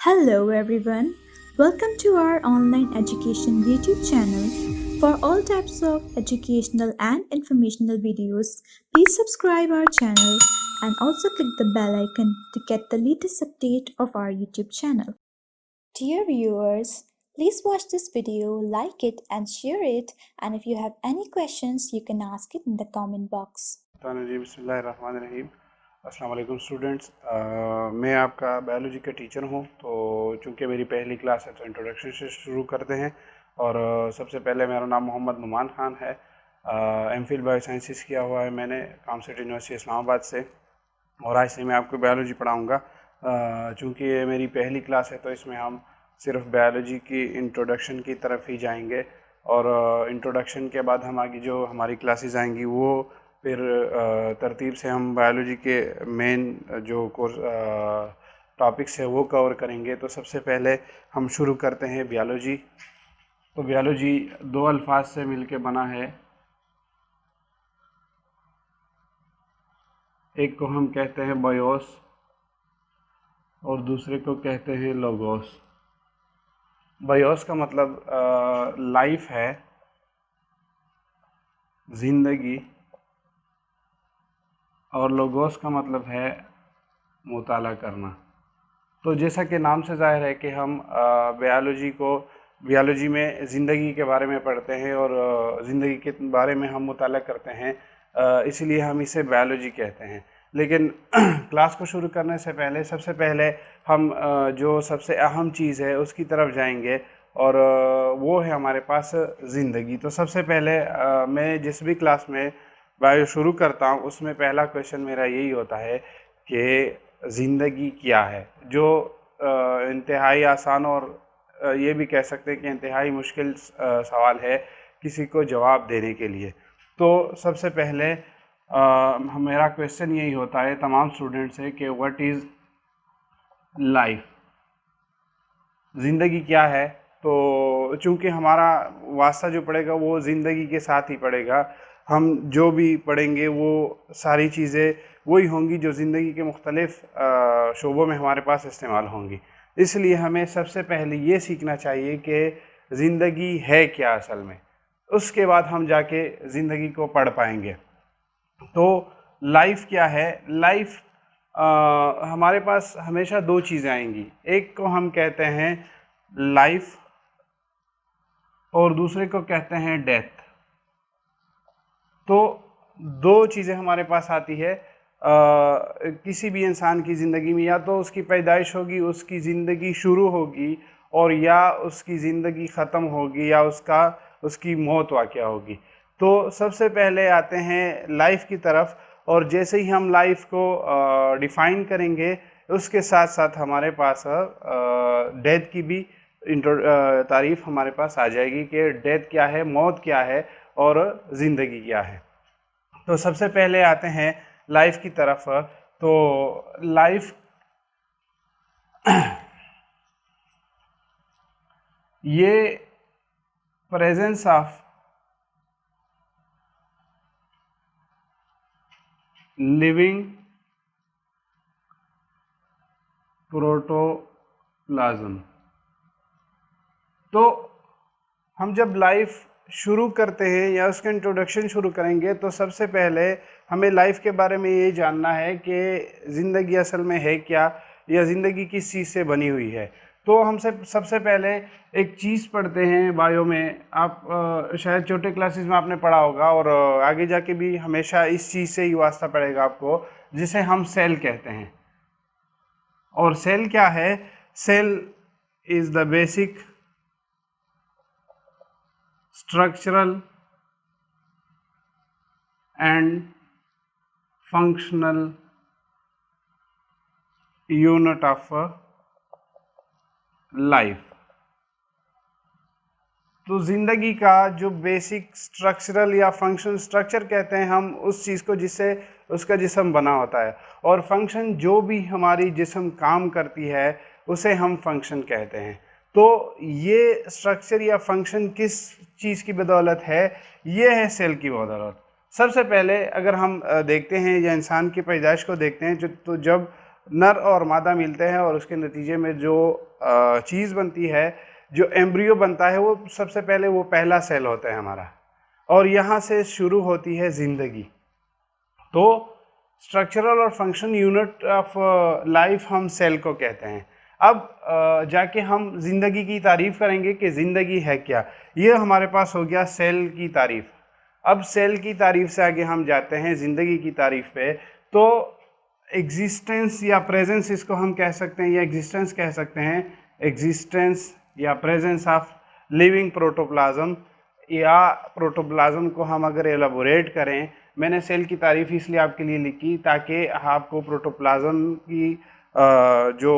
Hello everyone, welcome to our online education YouTube channel. For all types of educational and informational videos, please subscribe our channel and also click the bell icon to get the latest update of our YouTube channel. Dear viewers, please watch this video, like it and share it, and if you have any questions, you can ask it in the comment box. बिस्मिल्लाहिर्रहमानिर्रहीम। अस्सलाम वालेकुम students. मैं आपका biology का teacher हूं। तो चूँकि मेरी पहली क्लास है तो इंट्रोडक्शन से शुरू करते हैं। और सबसे पहले मेरा नाम मोहम्मद नुमान ख़ान है। एमफिल बायो साइंसेस किया हुआ है मैंने कामसेट यूनिवर्सिटी इस्लामाबाद से, और आज से मैं आपको बायोलॉजी पढ़ाऊँगा। चूँकि ये मेरी पहली क्लास है तो इसमें हम सिर्फ बायोलॉजी की इंट्रोडक्शन की तरफ ही जाएंगे, और इंट्रोडक्शन के बाद हम आगे जो हमारी क्लासेस आएंगी वो फिर तरतीब से हम बायोलॉजी के मेन जो कोर्स टॉपिक्स है वो कवर करेंगे। तो सबसे पहले हम शुरू करते हैं बायोलॉजी। तो बायोलॉजी दो अल्फाज से मिलके बना है। एक को हम कहते हैं बायोस और दूसरे को कहते हैं लोगोस। बायोस का मतलब लाइफ है, ज़िंदगी, और लोगोस का मतलब है मुताला करना। तो जैसा कि नाम से ज़ाहिर है कि हम बायोलॉजी में ज़िंदगी के बारे में पढ़ते हैं और ज़िंदगी के बारे में हम मुताला करते हैं, इसलिए हम इसे बायोलॉजी कहते हैं। लेकिन क्लास को शुरू करने से पहले सबसे पहले हम जो सबसे अहम चीज़ है उसकी तरफ जाएंगे, और वो है हमारे पास ज़िंदगी। तो सबसे पहले मैं जिस भी क्लास में बायो शुरू करता हूँ उसमें पहला क्वेश्चन मेरा यही होता है कि ज़िंदगी क्या है, जो इंतहाई आसान और ये भी कह सकते हैं कि इंतहाई मुश्किल सवाल है किसी को जवाब देने के लिए। तो सबसे पहले मेरा क्वेश्चन यही होता है तमाम स्टूडेंट से कि व्हाट इज़ लाइफ, ज़िंदगी क्या है। तो चूँकि हमारा वास्ता जो पड़ेगा वो ज़िंदगी के साथ ही पड़ेगा, हम जो भी पढ़ेंगे वो सारी चीज़ें वही होंगी जो ज़िंदगी के मुख्तलिफ़ शोबों में हमारे पास इस्तेमाल होंगी। इसलिए हमें सबसे पहले ये सीखना चाहिए कि ज़िंदगी है क्या असल में, उसके बाद हम जाके ज़िंदगी को पढ़ पाएंगे। तो लाइफ क्या है? लाइफ हमारे पास हमेशा दो चीज़ें आएंगी, एक को हम कहते हैं लाइफ और दूसरे को कहते हैं डेथ। तो दो चीज़ें हमारे पास आती है किसी भी इंसान की ज़िंदगी में, या तो उसकी पैदाइश होगी, उसकी ज़िंदगी शुरू होगी, और या उसकी ज़िंदगी ख़त्म होगी, या उसकी मौत वाक़या होगी। तो सबसे पहले आते हैं लाइफ की तरफ, और जैसे ही हम लाइफ को डिफ़ाइन करेंगे उसके साथ साथ हमारे पास डेथ की भी तारीफ़ हमारे पास आ जाएगी कि डेथ क्या है, मौत क्या है, और ज़िंदगी क्या है। तो सबसे पहले आते हैं लाइफ की तरफ। तो लाइफ ये प्रेजेंस ऑफ लिविंग प्रोटोप्लाज्म। तो हम जब लाइफ शुरू करते हैं या उसका इंट्रोडक्शन शुरू करेंगे तो सबसे पहले हमें लाइफ के बारे में ये जानना है कि ज़िंदगी असल में है क्या, या ज़िंदगी किस चीज़ से बनी हुई है। तो हम सबसे पहले एक चीज़ पढ़ते हैं बायो में। आप शायद छोटे क्लासेस में आपने पढ़ा होगा, और आगे जाके भी हमेशा इस चीज़ से ही वास्ता पड़ेगा आपको, जिसे हम सेल कहते हैं। और सेल क्या है? Cell is the basic structural and functional unit of life। तो ज़िंदगी का जो बेसिक स्ट्रक्चरल या फंक्शन, स्ट्रक्चर कहते हैं हम उस चीज़ को जिससे उसका जिस्म बना होता है, और फंक्शन जो भी हमारी जिस्म काम करती है उसे हम फंक्शन कहते हैं। तो ये स्ट्रक्चर या फंक्शन किस चीज़ की बदौलत है? ये है सेल की बदौलत। सबसे पहले अगर हम देखते हैं या इंसान की पैदाइश को देखते हैं, तो जब नर और मादा मिलते हैं और उसके नतीजे में जो चीज़ बनती है, जो एम्ब्रियो बनता है, वो सबसे पहले वो पहला सेल होता है हमारा, और यहाँ से शुरू होती है ज़िंदगी। तो स्ट्रक्चरल और फंक्शन यूनिट ऑफ लाइफ हम सेल को कहते हैं। अब जाके हम ज़िंदगी की तारीफ़ करेंगे कि ज़िंदगी है क्या। ये हमारे पास हो गया सेल की तारीफ़। अब सेल की तारीफ़ से आगे हम जाते हैं ज़िंदगी की तारीफ़ पे। तो एग्जिस्टेंस या प्रेजेंस इसको हम कह सकते हैं, या एग्जिस्टेंस कह सकते हैं, एग्जिस्टेंस या प्रेजेंस ऑफ लिविंग प्रोटोप्लाज्म, या प्रोटोप्लाज्म को हम अगर एलाबोरेट करें, मैंने सेल की तारीफ़ इसलिए आपके लिए लिखी ताकि आपको प्रोटोप्लाज्म की जो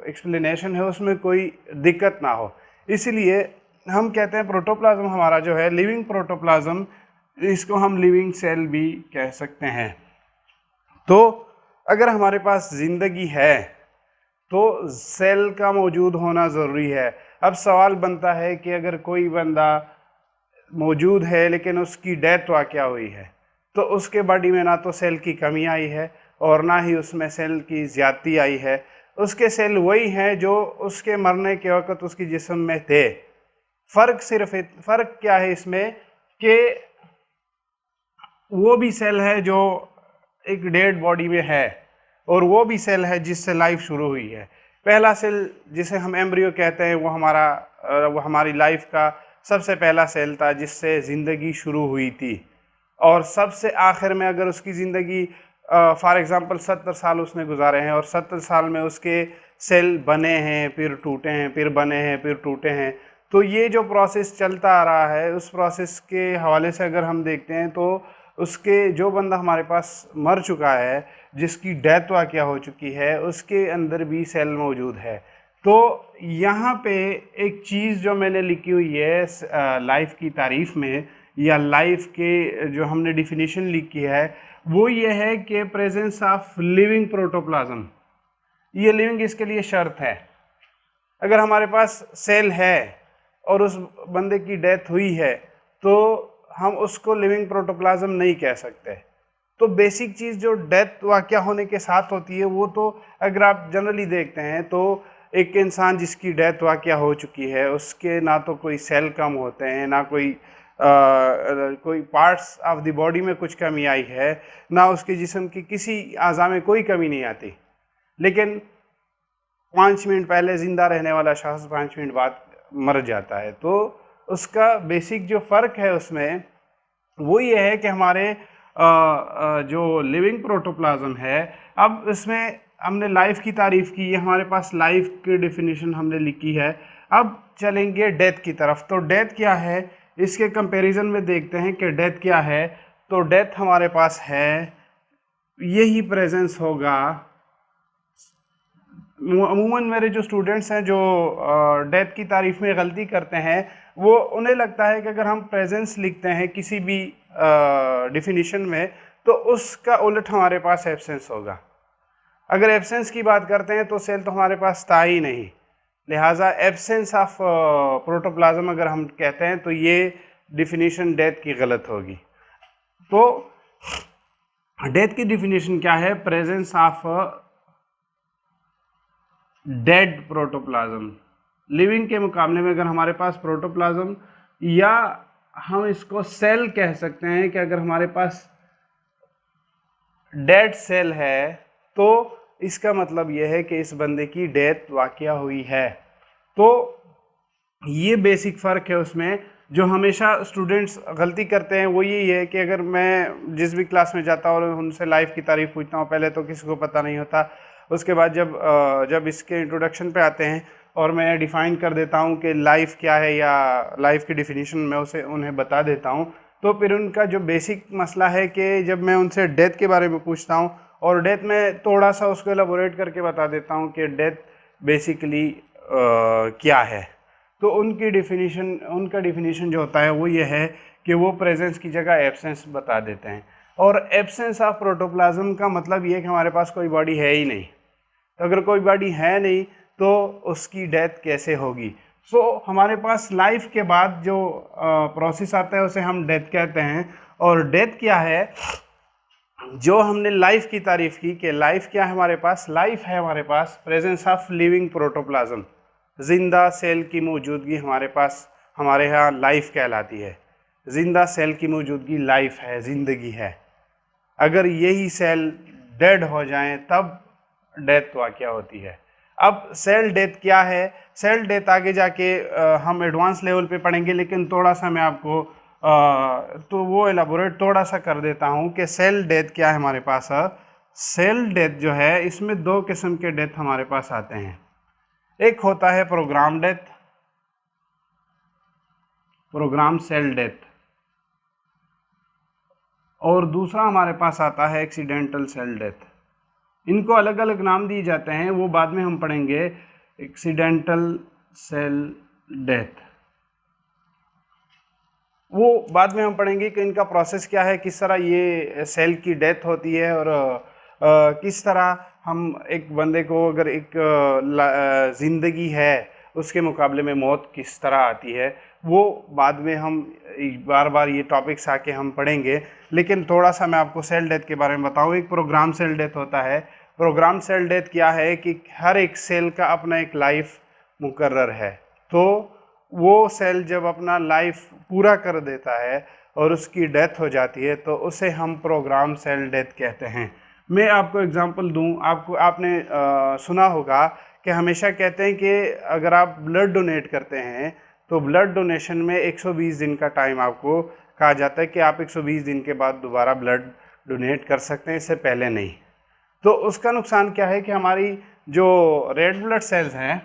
एक्सप्लेनेशन है उसमें कोई दिक्कत ना हो। इसलिए हम कहते हैं प्रोटोप्लाज्म हमारा जो है लिविंग प्रोटोप्लाज्म, इसको हम लिविंग सेल भी कह सकते हैं। तो अगर हमारे पास ज़िंदगी है तो सेल का मौजूद होना ज़रूरी है। अब सवाल बनता है कि अगर कोई बंदा मौजूद है लेकिन उसकी डेथ वाक़या हुई है, तो उसके बॉडी में ना तो सेल की कमी आई है और ना ही उसमें सेल की ज़्यादती आई है। उसके सेल वही हैं जो उसके मरने के वक़्त उसकी जिस्म में थे। फ़र्क क्या है इसमें कि वो भी सेल है जो एक डेड बॉडी में है, और वो भी सेल है जिससे लाइफ शुरू हुई है। पहला सेल जिसे हम एम्ब्रियो कहते हैं वो हमारी लाइफ का सबसे पहला सेल था जिससे ज़िंदगी शुरू हुई थी। और सबसे आखिर में अगर उसकी ज़िंदगी फॉर एग्ज़ाम्पल 70 साल उसने गुजारे हैं और 70 साल में उसके सेल बने हैं, फिर टूटे हैं, फिर बने हैं, फिर टूटे हैं, तो ये जो प्रोसेस चलता आ रहा है, उस प्रोसेस के हवाले से अगर हम देखते हैं तो उसके जो बंदा हमारे पास मर चुका है, जिसकी डेथ वाक़या हो चुकी है, उसके अंदर भी सेल मौजूद है। तो यहाँ पे एक चीज़ जो मैंने लिखी हुई है लाइफ की तारीफ़ में, या लाइफ के जो हमने डिफिनीशन लिखी है, वो ये है कि प्रेजेंस ऑफ लिविंग प्रोटोप्लाज्म। ये लिविंग इसके लिए शर्त है। अगर हमारे पास सेल है और उस बंदे की डेथ हुई है तो हम उसको लिविंग प्रोटोप्लाज्म नहीं कह सकते। तो बेसिक चीज़ जो डेथ वाक़या होने के साथ होती है, वो तो अगर आप जनरली देखते हैं तो एक इंसान जिसकी डेथ वाक़या हो चुकी है उसके ना तो कोई सेल कम होते हैं, ना कोई पार्ट्स ऑफ द बॉडी में कुछ कमी आई है, ना उसके जिस्म की किसी आज़ा में कोई कमी नहीं आती। लेकिन 5 मिनट पहले ज़िंदा रहने वाला शख्स 5 मिनट बाद मर जाता है। तो उसका बेसिक जो फ़र्क है उसमें वो ये है कि हमारे जो लिविंग प्रोटोप्लाज्म है, अब इसमें हमने लाइफ की तारीफ़ की है, हमारे पास लाइफ की डेफिनेशन हमने लिखी है। अब चलेंगे डेथ की तरफ। तो डेथ क्या है, इसके कंपैरिजन में देखते हैं कि डेथ क्या है। तो डेथ हमारे पास है, यही प्रेजेंस होगा। अमूमन मेरे जो स्टूडेंट्स हैं जो डेथ की तारीफ़ में गलती करते हैं, वो उन्हें लगता है कि अगर हम प्रेजेंस लिखते हैं किसी भी डिफिनीशन में तो उसका उलट हमारे पास एब्सेंस होगा। अगर एब्सेंस की बात करते हैं तो सेल तो हमारे पास था ही नहीं, लिहाजा एब्सेंस ऑफ प्रोटोप्लाज्म अगर हम कहते हैं तो ये डिफिनीशन डेथ की गलत होगी। तो डेथ की डिफिनीशन क्या है, presence of dead protoplasm. Living के मुकाबले में अगर हमारे पास प्रोटोप्लाज्म, या हम इसको सेल कह सकते हैं कि अगर हमारे पास डेड सेल है तो इसका मतलब यह है कि इस बंदे की डेथ वाक़या हुई है। तो ये बेसिक फ़र्क है उसमें। जो हमेशा स्टूडेंट्स गलती करते हैं वो यही है कि अगर मैं जिस भी क्लास में जाता हूँ और उनसे लाइफ की तारीफ़ पूछता हूँ, पहले तो किसी को पता नहीं होता, उसके बाद जब इसके इंट्रोडक्शन पे आते हैं और मैं डिफ़ाइन कर देता हूँ कि लाइफ क्या है या लाइफ की डिफिनीशन मैं उन्हें बता देता हूँ, तो फिर उनका जो बेसिक मसला है कि जब मैं उनसे डेथ के बारे में पूछता हूँ और डेथ में थोड़ा सा उसको एलाबोरेट करके बता देता हूँ कि डेथ बेसिकली क्या है, तो उनका डिफिनीशन जो होता है वो ये है कि वो प्रेजेंस की जगह एब्सेंस बता देते हैं। और एब्सेंस ऑफ प्रोटोप्लाज्म का मतलब ये है कि हमारे पास कोई बॉडी है ही नहीं। तो अगर कोई बॉडी है नहीं तो उसकी डेथ कैसे होगी। सो हमारे पास लाइफ के बाद जो प्रोसेस आता है उसे हम डेथ कहते हैं। और डेथ क्या है, जो हमने लाइफ की तारीफ की कि लाइफ क्या है हमारे पास, लाइफ है हमारे पास प्रेजेंस ऑफ लिविंग प्रोटोप्लाज्म, जिंदा सेल की मौजूदगी हमारे पास, हमारे यहाँ लाइफ कहलाती है। जिंदा सेल की मौजूदगी लाइफ है, जिंदगी है। अगर यही सेल डेड हो जाएं तब डेथ वाक़या होती है। अब सेल डेथ क्या है, सेल डेथ आगे जाके हम एडवांस लेवल पे पढ़ेंगे, लेकिन थोड़ा सा मैं आपको तो वो एलाबोरेट थोड़ा सा कर देता हूँ कि सेल डेथ क्या है हमारे पास। सेल डेथ जो है इसमें दो किस्म के डेथ हमारे पास आते हैं। एक होता है programme death, programme cell death, और दूसरा हमारे पास आता है एक्सीडेंटल सेल डेथ। इनको अलग अलग नाम दिए जाते हैं, वो बाद में हम पढ़ेंगे। एक्सीडेंटल सेल डेथ वो बाद में हम पढ़ेंगे कि इनका प्रोसेस क्या है, किस तरह ये सेल की डेथ होती है, और किस तरह हम एक बंदे को अगर एक ज़िंदगी है उसके मुकाबले में मौत किस तरह आती है, वो बाद में हम बार बार ये टॉपिक्स आके हम पढ़ेंगे। लेकिन थोड़ा सा मैं आपको सेल डेथ के बारे में बताऊँ। एक प्रोग्राम सेल डेथ होता है। प्रोग्राम सेल डेथ क्या है कि हर एक सेल का अपना एक लाइफ मुकर्रर है। तो वो सेल जब अपना लाइफ पूरा कर देता है और उसकी डेथ हो जाती है तो उसे हम प्रोग्राम सेल डेथ कहते हैं। मैं आपको एग्जांपल दूं, आपने सुना होगा कि हमेशा कहते हैं कि अगर आप ब्लड डोनेट करते हैं तो ब्लड डोनेशन में 120 दिन का टाइम आपको कहा जाता है कि आप 120 दिन के बाद दोबारा ब्लड डोनेट कर सकते हैं, इससे पहले नहीं। तो उसका नुकसान क्या है कि हमारी जो रेड ब्लड सेल्स हैं,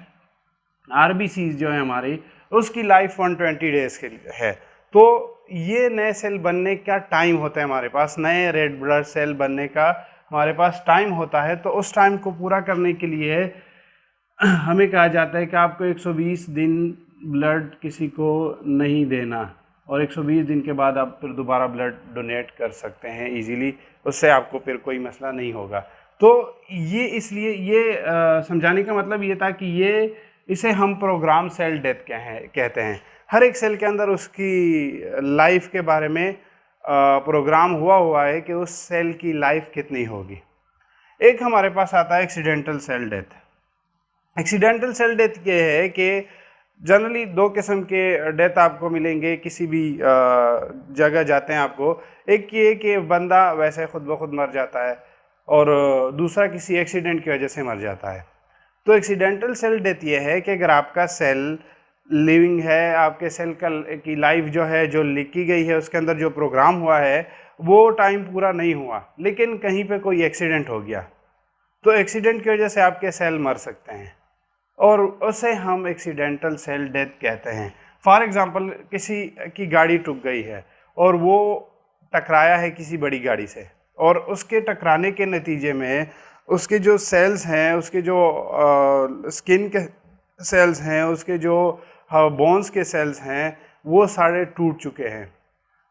आरबीसीज जो है हमारी, उसकी लाइफ 120 डेज के लिए है। तो ये नए सेल बनने का टाइम होता है हमारे पास, नए रेड ब्लड सेल बनने का हमारे पास टाइम होता है। तो उस टाइम को पूरा करने के लिए हमें कहा जाता है कि आपको 120 दिन ब्लड किसी को नहीं देना, और 120 दिन के बाद आप फिर दोबारा ब्लड डोनेट कर सकते हैं इजीली, उससे आपको फिर कोई मसला नहीं होगा। तो ये इसलिए ये समझाने का मतलब ये था कि इसे हम प्रोग्राम सेल डेथ कहते हैं। हर एक सेल के अंदर उसकी लाइफ के बारे में प्रोग्राम हुआ है कि उस सेल की लाइफ कितनी होगी। एक हमारे पास आता है accidental cell death. Accidental cell death ये है कि जनरली दो किस्म के डेथ आपको मिलेंगे किसी भी जगह जाते हैं आपको। एक ये कि बंदा वैसे खुद ब खुद मर जाता है, और दूसरा किसी एक्सीडेंट की वजह से मर जाता है। तो एक्सीडेंटल सेल डेथ ये है कि अगर आपका सेल लिविंग है, आपके सेल की लाइफ जो है, जो लिखी गई है, उसके अंदर जो प्रोग्राम हुआ है वो टाइम पूरा नहीं हुआ, लेकिन कहीं पे कोई एक्सीडेंट हो गया, तो एक्सीडेंट की वजह से आपके सेल मर सकते हैं, और उसे हम एक्सीडेंटल सेल डेथ कहते हैं। फॉर एग्ज़ाम्पल, किसी की गाड़ी टूट गई है और वो टकराया है किसी बड़ी गाड़ी से, और उसके टकराने के नतीजे में उसके जो सेल्स हैं, उसके जो स्किन के सेल्स हैं, उसके जो बोन्स के सेल्स हैं, वो सारे टूट चुके हैं,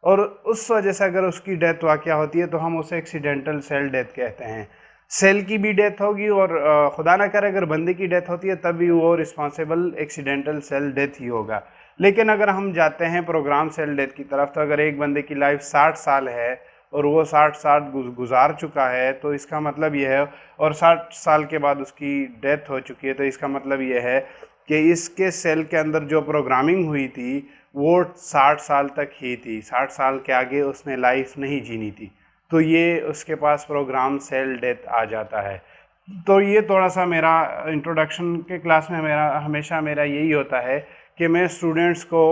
और उस वजह से अगर उसकी डेथ वाक़या होती है तो हम उसे एक्सीडेंटल सेल डेथ कहते हैं। सेल की भी डेथ होगी, और खुदा ना करे अगर बंदे की डेथ होती है तब भी वो रिस्पॉन्सिबल एक्सीडेंटल सेल डेथ ही होगा। लेकिन अगर हम जाते हैं प्रोग्राम सेल डेथ की तरफ, तो अगर एक बंदे की लाइफ 60 साल है और वो 60 साल गुजार चुका है, तो इसका मतलब ये है, और 60 साल के बाद उसकी डेथ हो चुकी है, तो इसका मतलब ये है कि इसके सेल के अंदर जो प्रोग्रामिंग हुई थी वो 60 साल तक ही थी, 60 साल के आगे उसने लाइफ नहीं जीनी थी, तो ये उसके पास प्रोग्राम सेल डेथ आ जाता है। तो ये थोड़ा सा मेरा इंट्रोडक्शन के क्लास में हमेशा मेरा यही होता है कि मैं स्टूडेंट्स को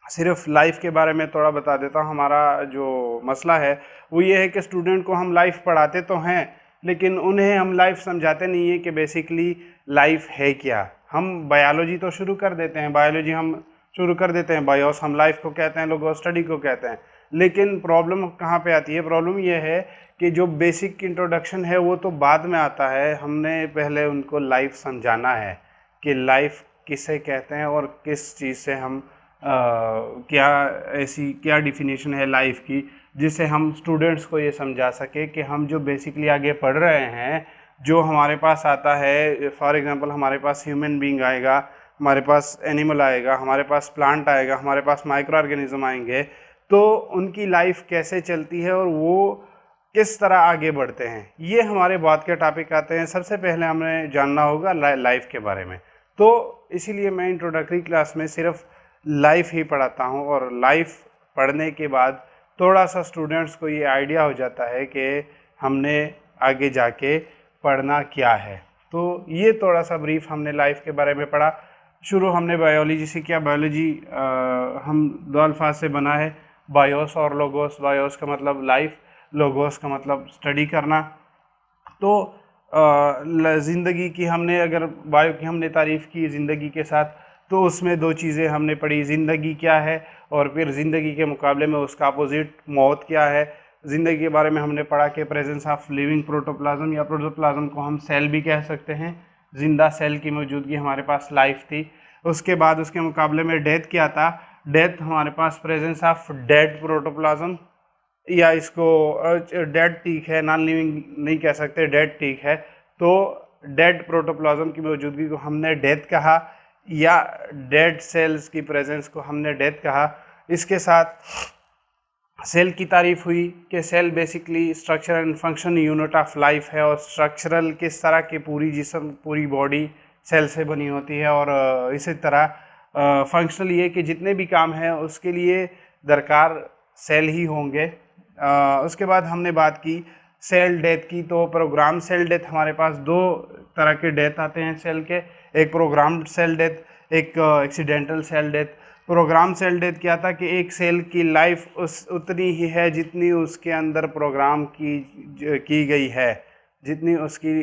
सिर्फ लाइफ के बारे में थोड़ा बता देता हूँ। हमारा जो मसला है वो ये है कि स्टूडेंट को हम लाइफ पढ़ाते तो हैं, लेकिन उन्हें हम लाइफ समझाते नहीं है कि बेसिकली लाइफ है क्या। हम बायोलॉजी तो शुरू कर देते हैं, बायोलॉजी हम शुरू कर देते हैं, बायोस हम लाइफ को कहते हैं, लोग स्टडी को कहते हैं, लेकिन प्रॉब्लम कहाँ पे आती है? प्रॉब्लम ये है कि जो बेसिक इंट्रोडक्शन है वो तो बाद में आता है, हमने पहले उनको लाइफ समझाना है कि लाइफ किसे कहते हैं और किस चीज़ से हम क्या डिफिनीशन है लाइफ की, जिससे हम स्टूडेंट्स को ये समझा सके कि हम जो बेसिकली आगे पढ़ रहे हैं, जो हमारे पास आता है, फॉर एग्जांपल हमारे पास ह्यूमन बीइंग आएगा, हमारे पास एनिमल आएगा, हमारे पास प्लांट आएगा, हमारे पास माइक्रो ऑर्गेनिज्म आएंगे, तो उनकी लाइफ कैसे चलती है और वो किस तरह आगे बढ़ते हैं, ये हमारे बात के टॉपिक आते हैं। सबसे पहले हमें जानना होगा लाइफ के बारे में। तो इसीलिए मैं इंट्रोडक्टरी क्लास में सिर्फ लाइफ ही पढ़ाता हूँ, और लाइफ पढ़ने के बाद थोड़ा सा स्टूडेंट्स को ये आइडिया हो जाता है कि हमने आगे जाके पढ़ना क्या है। तो ये थोड़ा सा ब्रीफ हमने लाइफ के बारे में पढ़ा। शुरू हमने बायोलॉजी से किया। बायोलॉजी हम दो अल्फाज से बना है, बायोस और लोगोस। बायोस का मतलब लाइफ, लोगोस का मतलब स्टडी करना। तो ज़िंदगी की हमने, अगर बायो की हमने तारीफ़ की ज़िंदगी के साथ, तो उसमें दो चीज़ें हमने पढ़ी, ज़िंदगी क्या है और फिर ज़िंदगी के मुकाबले में उसका अपोजिट मौत क्या है। ज़िंदगी के बारे में हमने पढ़ा कि प्रेजेंस ऑफ लिविंग प्रोटोप्लाज्म, या प्रोटोप्लाज्म को हम सेल भी कह सकते हैं, जिंदा सेल की मौजूदगी हमारे पास लाइफ थी। उसके बाद उसके मुकाबले में डेथ क्या था, डेथ हमारे पास प्रेजेंस ऑफ डेड प्रोटोप्लाज्म, या इसको डेड ठीक है, नॉन लिविंग नहीं कह सकते, डेड ठीक है। तो डेड प्रोटोप्लाज्म की मौजूदगी को हमने डेथ कहा, या डेड सेल्स की प्रेजेंस को हमने डेथ कहा। इसके साथ सेल की तारीफ हुई कि cell basically structure and function unit of life है, और स्ट्रक्चरल किस तरह की पूरी जिस्म, पूरी बॉडी सेल से बनी होती है, और इसी तरह फंक्शनल ये कि जितने भी काम हैं उसके लिए दरकार सेल ही होंगे। उसके बाद हमने बात की सेल डेथ की। तो प्रोग्राम सेल डेथ, हमारे पास दो तरह के डेथ आते हैं सेल के, एक प्रोग्राम्ड सेल डेथ, एक accidental cell death. Programme cell death क्या था कि एक सेल की लाइफ उतनी ही है जितनी उसके अंदर प्रोग्राम की गई है, जितनी उसकी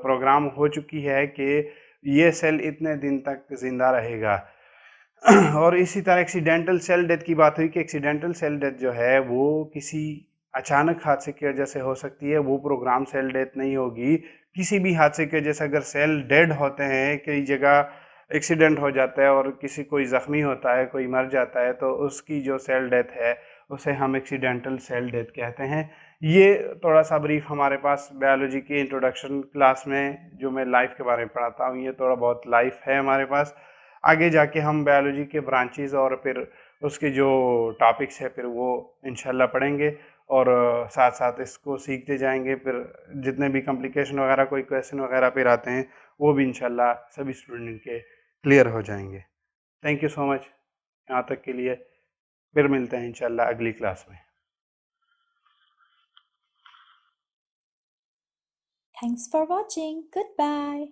प्रोग्राम हो चुकी है कि ये सेल इतने दिन तक ज़िंदा रहेगा। और इसी तरह एक्सीडेंटल सेल डेथ की बात हुई कि एक्सीडेंटल सेल डेथ जो है वो किसी अचानक हादसे की वजह से हो सकती है, वो प्रोग्राम सेल डेथ नहीं होगी। किसी भी हादसे की वजह से अगर सेल डेड होते हैं, कई जगह एक्सीडेंट हो जाता है और किसी कोई ज़ख्मी होता है, कोई मर जाता है, तो उसकी जो सेल डेथ है उसे हम एक्सीडेंटल सेल डेथ कहते हैं। ये थोड़ा सा ब्रीफ हमारे पास बायोलॉजी की इंट्रोडक्शन क्लास में जो मैं लाइफ के बारे में पढ़ाता हूँ, ये थोड़ा बहुत लाइफ है हमारे पास। आगे जाके हम बायोलॉजी के ब्रांचेस और फिर उसके जो टॉपिक्स है फिर वो इंशाल्लाह पढ़ेंगे, और साथ साथ इसको सीखते जाएंगे। फिर जितने भी कॉम्प्लिकेशन वगैरह, कोई क्वेश्चन वगैरह फिर आते हैं, वो भी इंशाल्लाह सभी स्टूडेंट के क्लियर हो जाएंगे। थैंक यू सो मच यहाँ तक के लिए। फिर मिलते हैं इंशाल्लाह अगली क्लास में। Thanks for watching. Goodbye.